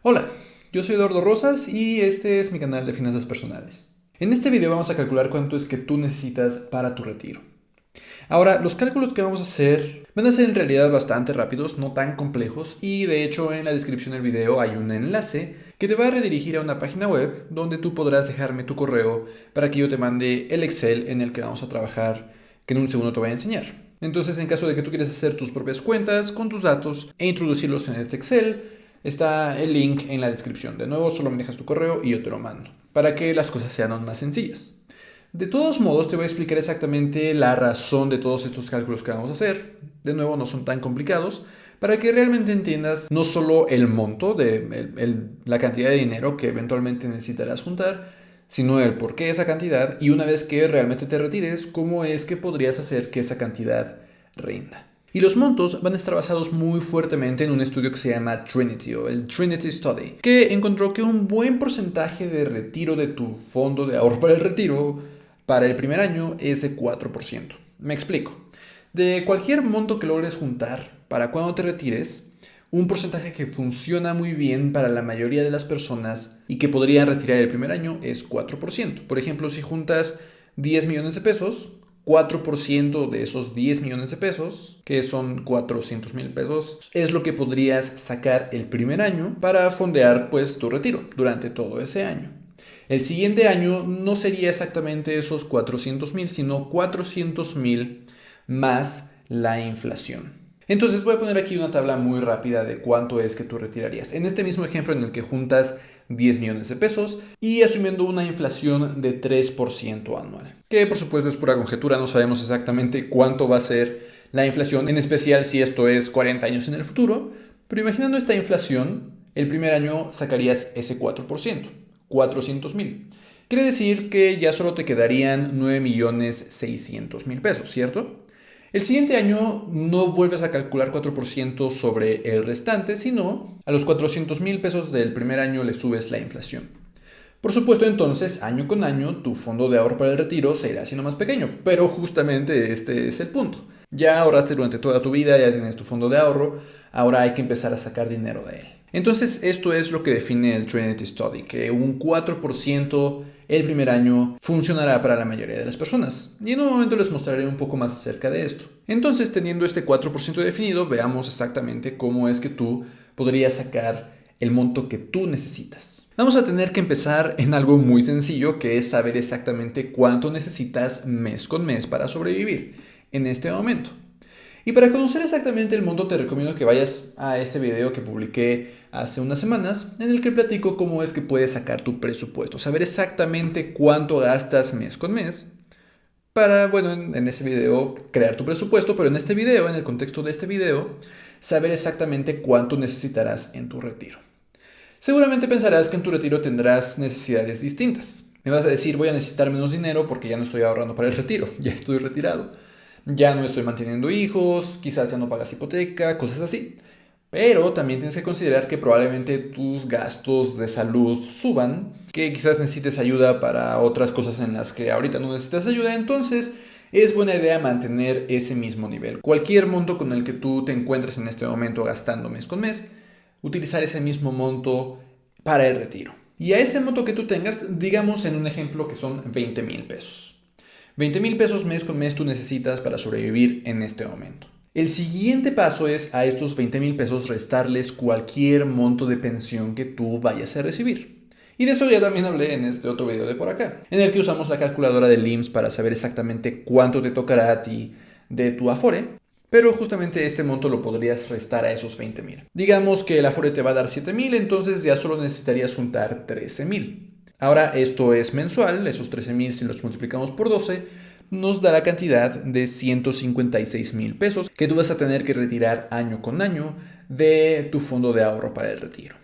Hola, yo soy Eduardo Rosas y este es mi canal de finanzas personales. En este video vamos a calcular cuánto es que tú necesitas para tu retiro. Ahora, los cálculos que vamos a hacer van a ser en realidad bastante rápidos, no tan complejos, y de hecho en la descripción del video hay un enlace que te va a redirigir a una página web donde tú podrás dejarme tu correo para que yo te mande el Excel en el que vamos a trabajar, que en un segundo te voy a enseñar. Entonces, en caso de que tú quieras hacer tus propias cuentas con tus datos e introducirlos en este Excel, está el link en la descripción. De nuevo, solo me dejas tu correo y yo te lo mando, para que las cosas sean aún más sencillas. De todos modos, te voy a explicar exactamente la razón de todos estos cálculos que vamos a hacer. De nuevo, no son tan complicados, para que realmente entiendas no solo el monto de la cantidad de dinero que eventualmente necesitarás juntar, sino el por qué esa cantidad y una vez que realmente te retires, cómo es que podrías hacer que esa cantidad rinda. Y los montos van a estar basados muy fuertemente en un estudio que se llama Trinity o el Trinity Study, que encontró que un buen porcentaje de retiro de tu fondo de ahorro para el retiro para el primer año es de 4%. Me explico. De cualquier monto que logres juntar para cuando te retires, un porcentaje que funciona muy bien para la mayoría de las personas y que podrían retirar el primer año es 4%. Por ejemplo, si juntas 10 millones de pesos, 4% de esos 10 millones de pesos, que son 400,000 pesos, es lo que podrías sacar el primer año para fondear pues tu retiro durante todo ese año. El siguiente año no sería exactamente esos 400,000, sino 400,000 más la inflación. Entonces voy a poner aquí una tabla muy rápida de cuánto es que tú retirarías. En este mismo ejemplo en el que juntas 10 millones de pesos y asumiendo una inflación de 3% anual. Que por supuesto es pura conjetura, no sabemos exactamente cuánto va a ser la inflación, en especial si esto es 40 años en el futuro. Pero imaginando esta inflación, el primer año sacarías ese 4%, 400,000. Quiere decir que ya solo te quedarían 9,600,000 pesos, ¿cierto? El siguiente año no vuelves a calcular 4% sobre el restante, sino a los 400,000 pesos del primer año le subes la inflación. Por supuesto, entonces, año con año, tu fondo de ahorro para el retiro se irá haciendo más pequeño, pero justamente este es el punto. Ya ahorraste durante toda tu vida, ya tienes tu fondo de ahorro, ahora hay que empezar a sacar dinero de él. Entonces, esto es lo que define el Trinity Study, que un 4% el primer año funcionará para la mayoría de las personas. Y en un momento les mostraré un poco más acerca de esto. Entonces, teniendo este 4% definido, veamos exactamente cómo es que tú podrías sacar el monto que tú necesitas. Vamos a tener que empezar en algo muy sencillo, que es saber exactamente cuánto necesitas mes con mes para sobrevivir en este momento. Y para conocer exactamente el monto te recomiendo que vayas a este video que publiqué hace unas semanas en el que platico cómo es que puedes sacar tu presupuesto, saber exactamente cuánto gastas mes con mes para, bueno, en ese video crear tu presupuesto, pero en este video, en el contexto de este video, saber exactamente cuánto necesitarás en tu retiro. Seguramente pensarás que en tu retiro tendrás necesidades distintas. Me vas a decir, voy a necesitar menos dinero porque ya no estoy ahorrando para el retiro, ya estoy retirado. Ya no estoy manteniendo hijos, quizás ya no pagas hipoteca, cosas así. Pero también tienes que considerar que probablemente tus gastos de salud suban, que quizás necesites ayuda para otras cosas en las que ahorita no necesitas ayuda, entonces es buena idea mantener ese mismo nivel. Cualquier monto con el que tú te encuentres en este momento gastando mes con mes, utilizar ese mismo monto para el retiro. Y a ese monto que tú tengas, digamos en un ejemplo que son 20,000 pesos. 20,000 pesos mes con mes tú necesitas para sobrevivir en este momento. El siguiente paso es a estos 20,000 pesos restarles cualquier monto de pensión que tú vayas a recibir. Y de eso ya también hablé en este otro video de por acá, en el que usamos la calculadora del IMSS para saber exactamente cuánto te tocará a ti de tu Afore, pero justamente este monto lo podrías restar a esos 20,000. Digamos que el Afore te va a dar 7,000, entonces ya solo necesitarías juntar 13,000. Ahora esto es mensual, esos 13,000 si los multiplicamos por 12 nos da la cantidad de 156,000 pesos que tú vas a tener que retirar año con año de tu fondo de ahorro para el retiro.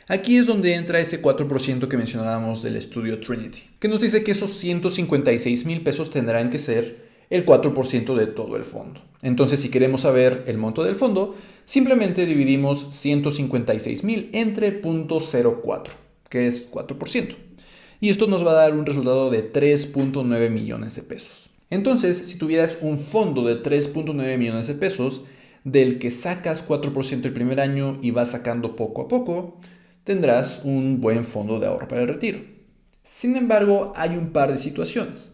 Aquí es donde entra ese 4% que mencionábamos del estudio Trinity, que nos dice que esos 156,000 pesos tendrán que ser el 4% de todo el fondo. Entonces, si queremos saber el monto del fondo, simplemente dividimos 156,000 entre 0.04, que es 4%. Y esto nos va a dar un resultado de 3.9 millones de pesos. Entonces, si tuvieras un fondo de 3.9 millones de pesos, del que sacas 4% el primer año y vas sacando poco a poco, tendrás un buen fondo de ahorro para el retiro. Sin embargo, hay un par de situaciones.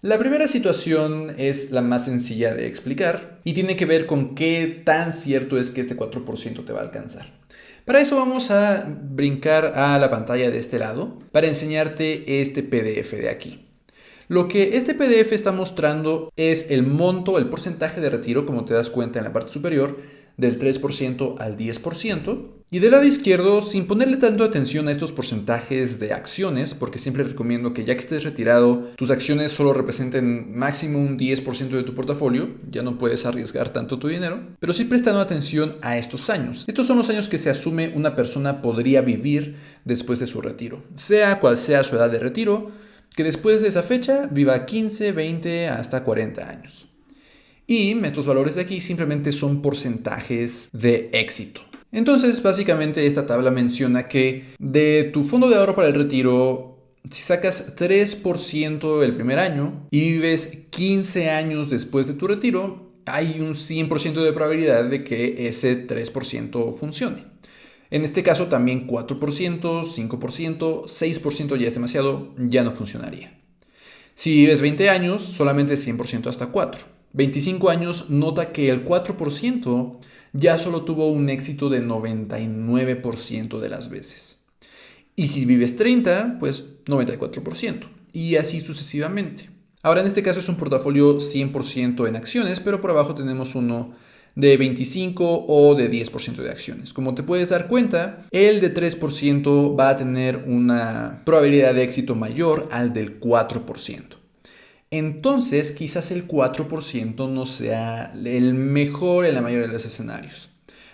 La primera situación es la más sencilla de explicar y tiene que ver con qué tan cierto es que este 4% te va a alcanzar. Para eso vamos a brincar a la pantalla de este lado para enseñarte este PDF de aquí. Lo que este PDF está mostrando es el monto, el porcentaje de retiro, como te das cuenta en la parte superior, del 3% al 10%. Y del lado izquierdo, sin ponerle tanto atención a estos porcentajes de acciones, porque siempre recomiendo que ya que estés retirado, tus acciones solo representen máximo un 10% de tu portafolio, ya no puedes arriesgar tanto tu dinero, pero sí prestando atención a estos años. Estos son los años que se asume una persona podría vivir después de su retiro, sea cual sea su edad de retiro, que después de esa fecha viva 15, 20 hasta 40 años. Y estos valores de aquí simplemente son porcentajes de éxito. Entonces, básicamente esta tabla menciona que de tu fondo de ahorro para el retiro, si sacas 3% el primer año y vives 15 años después de tu retiro, hay un 100% de probabilidad de que ese 3% funcione. En este caso también 4%, 5%, 6% ya es demasiado, ya no funcionaría. Si vives 20 años, solamente 100% hasta 4. 25 años, nota que el 4% ya solo tuvo un éxito de 99% de las veces. Y si vives 30, pues 94%. Y así sucesivamente. Ahora en este caso es un portafolio 100% en acciones, pero por abajo tenemos uno de 25 o de 10% de acciones. Como te puedes dar cuenta, el de 3% va a tener una probabilidad de éxito mayor al del 4%. Entonces, quizás el 4% no sea el mejor en la mayoría de los escenarios,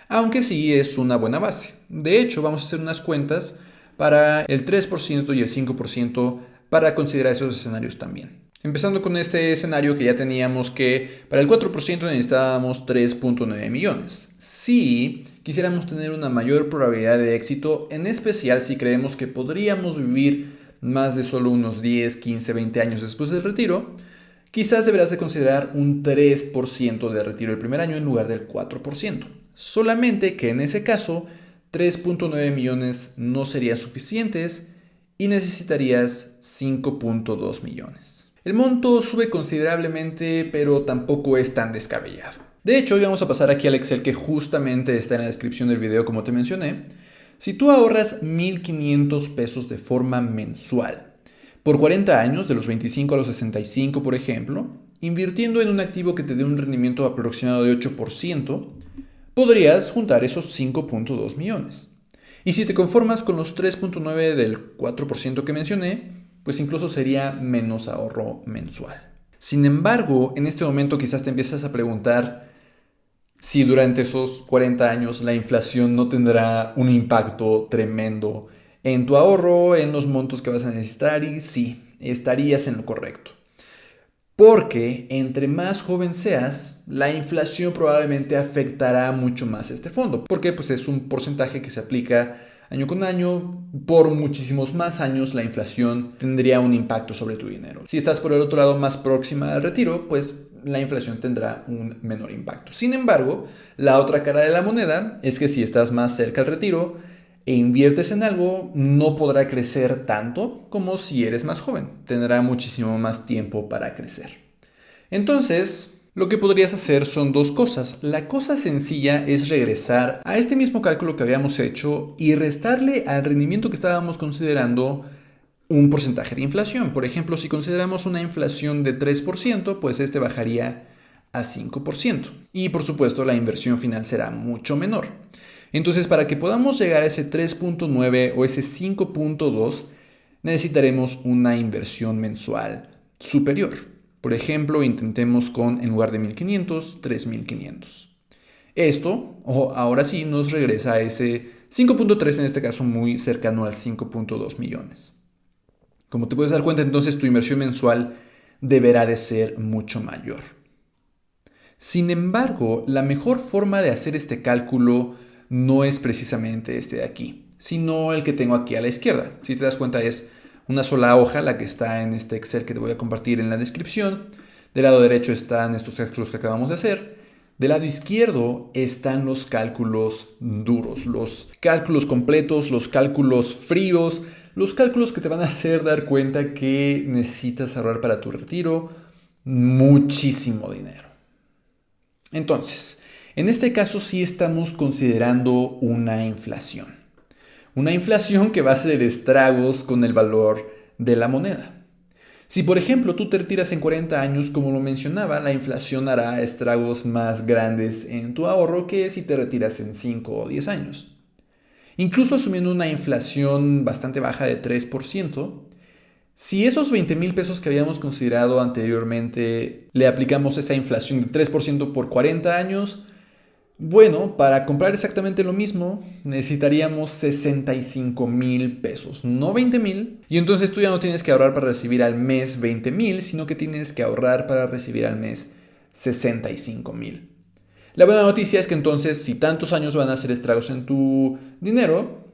aunque sí es una buena base. De hecho, vamos a hacer unas cuentas para el 3% y el 5% para considerar esos escenarios también. Empezando con este escenario que ya teníamos que para el 4% necesitábamos 3.9 millones. Si quisiéramos tener una mayor probabilidad de éxito, en especial si creemos que podríamos vivir más de solo unos 10, 15, 20 años después del retiro, quizás deberás de considerar un 3% de retiro el primer año en lugar del 4%. Solamente que en ese caso, 3.9 millones no serían suficientes y necesitarías 5.2 millones. El monto sube considerablemente, pero tampoco es tan descabellado. De hecho, hoy vamos a pasar aquí al Excel que justamente está en la descripción del video como te mencioné. Si tú ahorras 1,500 pesos de forma mensual por 40 años, de los 25 a los 65 por ejemplo, invirtiendo en un activo que te dé un rendimiento aproximado de 8%, podrías juntar esos 5.2 millones. Y si te conformas con los 3.9 del 4% que mencioné, pues incluso sería menos ahorro mensual. Sin embargo, en este momento quizás te empiezas a preguntar si durante esos 40 años la inflación no tendrá un impacto tremendo en tu ahorro, en los montos que vas a necesitar, y sí, estarías en lo correcto. Porque entre más joven seas, la inflación probablemente afectará mucho más este fondo, porque pues es un porcentaje que se aplica año con año. Por muchísimos más años la inflación tendría un impacto sobre tu dinero. Si estás por el otro lado más próxima al retiro, pues la inflación tendrá un menor impacto. Sin embargo, la otra cara de la moneda es que si estás más cerca al retiro e inviertes en algo, no podrá crecer tanto como si eres más joven. Tendrá muchísimo más tiempo para crecer. Entonces, lo que podrías hacer son dos cosas. La cosa sencilla es regresar a este mismo cálculo que habíamos hecho y restarle al rendimiento que estábamos considerando un porcentaje de inflación. Por ejemplo, si consideramos una inflación de 3%, pues este bajaría a 5%. Y por supuesto, la inversión final será mucho menor. Entonces, para que podamos llegar a ese 3.9 o ese 5.2, necesitaremos una inversión mensual superior. Por ejemplo, intentemos con, en lugar de 1,500, 3,500. Esto, ahora sí, nos regresa a ese 5.3, en este caso muy cercano al 5.2 millones. Como te puedes dar cuenta, entonces tu inversión mensual deberá de ser mucho mayor. Sin embargo, la mejor forma de hacer este cálculo no es precisamente este de aquí, sino el que tengo aquí a la izquierda. Si te das cuenta, es una sola hoja la que está en este Excel que te voy a compartir en la descripción. Del lado derecho están estos cálculos que acabamos de hacer. Del lado izquierdo están los cálculos duros, los cálculos completos, los cálculos fríos, los cálculos que te van a hacer dar cuenta que necesitas ahorrar para tu retiro muchísimo dinero. Entonces, en este caso sí estamos considerando una inflación. Una inflación que va a hacer estragos con el valor de la moneda. Si por ejemplo tú te retiras en 40 años, como lo mencionaba, la inflación hará estragos más grandes en tu ahorro que si te retiras en 5 o 10 años. Incluso asumiendo una inflación bastante baja de 3%, si esos 20,000 pesos que habíamos considerado anteriormente le aplicamos esa inflación de 3% por 40 años, bueno, para comprar exactamente lo mismo necesitaríamos 65,000 pesos, no 20,000. Y entonces tú ya no tienes que ahorrar para recibir al mes 20,000, sino que tienes que ahorrar para recibir al mes 65,000. La buena noticia es que entonces, si tantos años van a hacer estragos en tu dinero,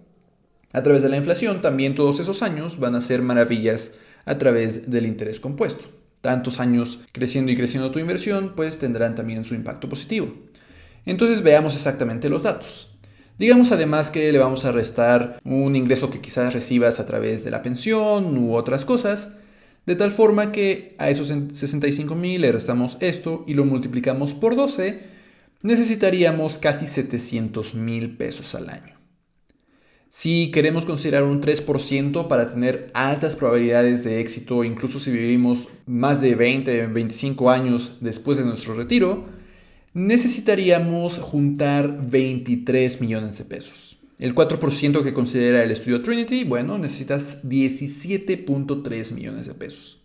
a través de la inflación, también todos esos años van a hacer maravillas a través del interés compuesto. Tantos años creciendo y creciendo tu inversión, pues tendrán también su impacto positivo. Entonces veamos exactamente los datos. Digamos además que le vamos a restar un ingreso que quizás recibas a través de la pensión u otras cosas, de tal forma que a esos 65,000 le restamos esto y lo multiplicamos por 12, necesitaríamos casi 700,000 pesos al año. Si queremos considerar un 3% para tener altas probabilidades de éxito, incluso si vivimos más de 20, 25 años después de nuestro retiro, necesitaríamos juntar 23 millones de pesos. El 4% que considera el estudio Trinity, bueno, necesitas 17.3 millones de pesos.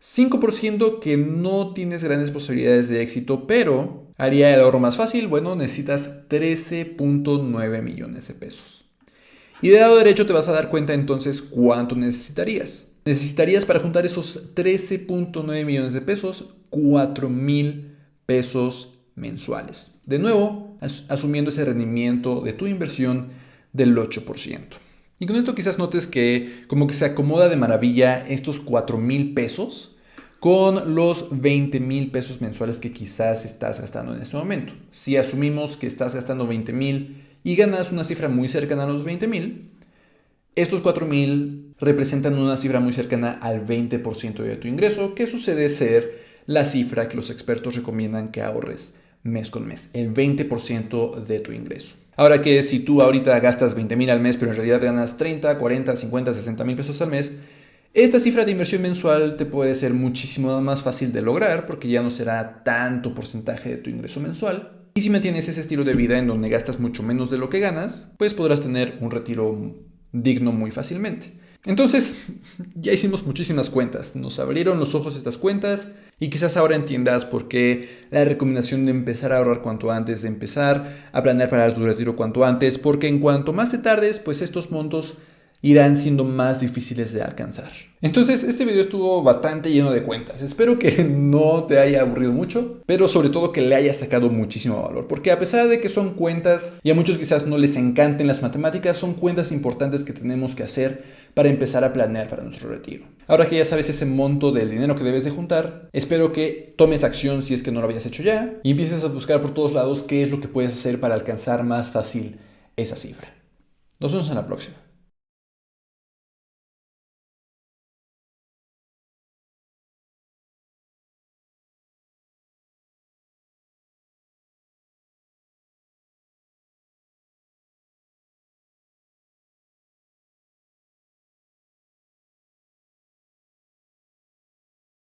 5% que no tienes grandes posibilidades de éxito, pero haría el ahorro más fácil, bueno, necesitas 13.9 millones de pesos. Y del lado derecho te vas a dar cuenta entonces cuánto necesitarías. Necesitarías para juntar esos 13.9 millones de pesos, 4,000 pesos mensuales. De nuevo, asumiendo ese rendimiento de tu inversión del 8%. Y con esto quizás notes que como que se acomoda de maravilla estos 4,000 pesos con los 20,000 pesos mensuales que quizás estás gastando en este momento. Si asumimos que estás gastando 20,000 y ganas una cifra muy cercana a los 20,000, estos 4,000 representan una cifra muy cercana al 20% de tu ingreso, que sucede ser la cifra que los expertos recomiendan que ahorres mes con mes, el 20% de tu ingreso. Ahora que si tú ahorita gastas 20,000 al mes, pero en realidad ganas 30, 40, 50, 60,000 pesos al mes, esta cifra de inversión mensual te puede ser muchísimo más fácil de lograr porque ya no será tanto porcentaje de tu ingreso mensual. Y si mantienes ese estilo de vida en donde gastas mucho menos de lo que ganas, pues podrás tener un retiro digno muy fácilmente. Entonces, ya hicimos muchísimas cuentas, nos abrieron los ojos estas cuentas y quizás ahora entiendas por qué la recomendación de empezar a ahorrar cuanto antes, de empezar a planear para tu retiro cuanto antes, porque en cuanto más te tardes, pues estos montos irán siendo más difíciles de alcanzar. Entonces, este video estuvo bastante lleno de cuentas. Espero que no te haya aburrido mucho, pero sobre todo que le haya sacado muchísimo valor, porque a pesar de que son cuentas y a muchos quizás no les encanten las matemáticas, son cuentas importantes que tenemos que hacer para empezar a planear para nuestro retiro. Ahora que ya sabes ese monto del dinero que debes de juntar, espero que tomes acción si es que no lo habías hecho ya y empieces a buscar por todos lados qué es lo que puedes hacer para alcanzar más fácil esa cifra. Nos vemos en la próxima.